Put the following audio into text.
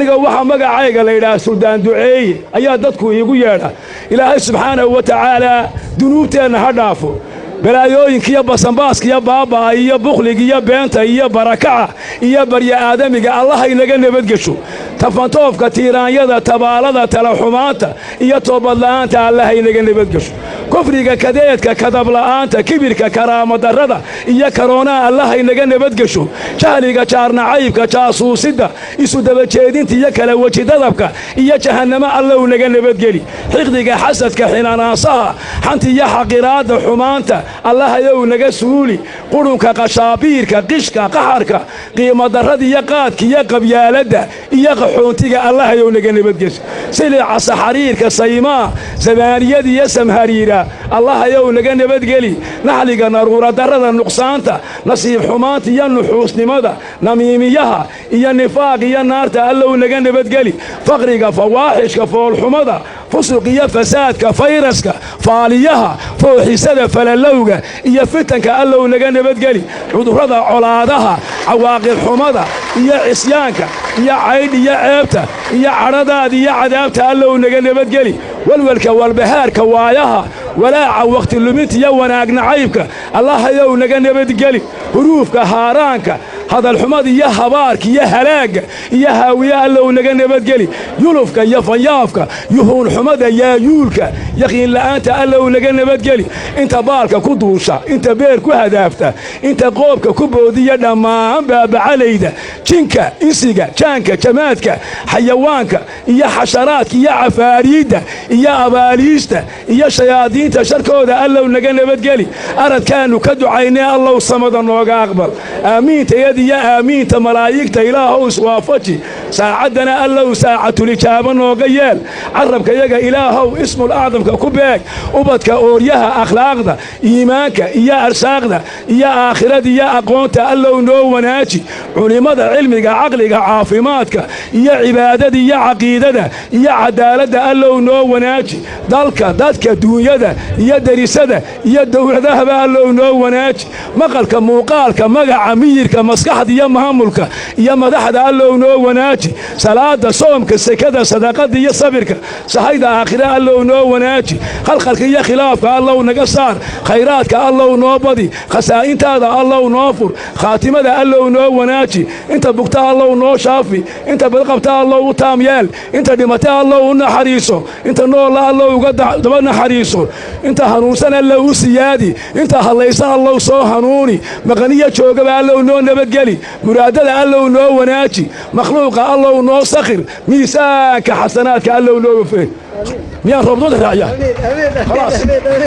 waxa magacayga la yiraahdo Suldaan Duceeye ayaa dadku iigu yeedha Ilaahay subxaanahu wa ta'ala dunuubteena ha dhaafo balaayooyinka iyo basanbaaska iyo baabaa iyo bukhliga iyo beenta iyo barakaca iyo barya aadamiga Allah inaga nabadgasho tafantoofka tiiraanyada tabaalada tala xumaanta iyo toobad la'aanta Allah inaga nabadgasho kufriga kadeedka kadab la'aanta kibirka karaama darrada iyo karoona Allah inaga nabadgasho jahliga jaarna caybka jaasuusida isu daba jeedinta iyo kala waji dadabka iyo jahannama Allah inaga nabadgeli xiqdiga xasadka xinaanaasaha xanti iyo xaqiraada xumaanta Allah ayuu naga suuli qurunka qashaabiirka qishka qaharka qiimo darrada iyo qaadka iyo qabyaalada iyo qaxoontiga Allah ayuu naga nabadgasho silica saxariirka saymaa zamaaniyada iyo samhariira Allah ayuu naga nabadgeli naxliga naruura darrada nuqsaanta nasiib xumaanta iyo nuxuusnimada namiimiyaha iyo nifaaq iyo naarta Allah naga nabadgeli faqriga fawaaxishka foolxumada fusuq iyo fasaadka fayraska faaliyaha fooxisada falalowga iyo fitanka Allah naga nabadgeli cudurrada colaadaha cawaaqib xumada iyo cisyaanka iyo cayd iyo ceebta iyo caradaad iyo cadaabta Allah naga nabadgeli walwalka walbahaarka waayaha walaaca waqti luminta iyo wanaag nacaybka Allah ayuu naga nabadgeli huruufka haaraanka hadal xumada iyo habaarka iyo halaaga iyo haawiya Allah naga nabadgeli yulufka iyo fayaafka yuhuun xumada yaayuulka yaqiin la'aanta Allah naga nabadgeli inta baalka ku duusha inta beer ku hadaafta inta qoobka ku boodiya dhamaan baabacalayda jinka insiga jaanka jamaadka xayawaanka iyo xasharaadka iyo cafaariida iyo abaaliista iyo shayaadiinta sharkooda Allah naga nabadgeli aradkaanu ka ducaynay Allah samada nooga aqbal aamiinta يا آمين تملايك إله وافجي ساعدنا الله ساعة الإجابة نوغيال عربك يا إله اسم الأعظم ككباك وبدك أوريها أخلاق ذا إيمانك يا أرساق ذا يا آخرة يا أقوانت الله نو وناجي علماء علمك عقلك عافماتك يا عبادة يا عقيدة يا عدالة الله نو وناجي ذلك دنيا يا درسة يا دولة ذهب الله نو وناجي مقالك موقالك مقع عميرك مسكحة يا مهملك يا مدحة الله نو وناجي صلاة صومك السكدة صدقة يا صبرك صحيدة آخرة الله نو وناجي خلقك يا خلافك الله نقصار خيراتك الله نوبدي خسائنت هذا الله نوفر خاتمة الله نو وناجي انت بقتا الله نو شافي انت بلقبتا الله تاميال انت دمتا الله نحريسو انت نو الله وقد دبنا حريسو انت هنوسن الله سيادي انت هليس الله سو هنوني مغنية شوقة الله نو نبقلي مرادة الله نو وناجي مخلوق الله نو صخر ميساك حسناتك الله نو فيه ميان ربطوك الرعية خلاص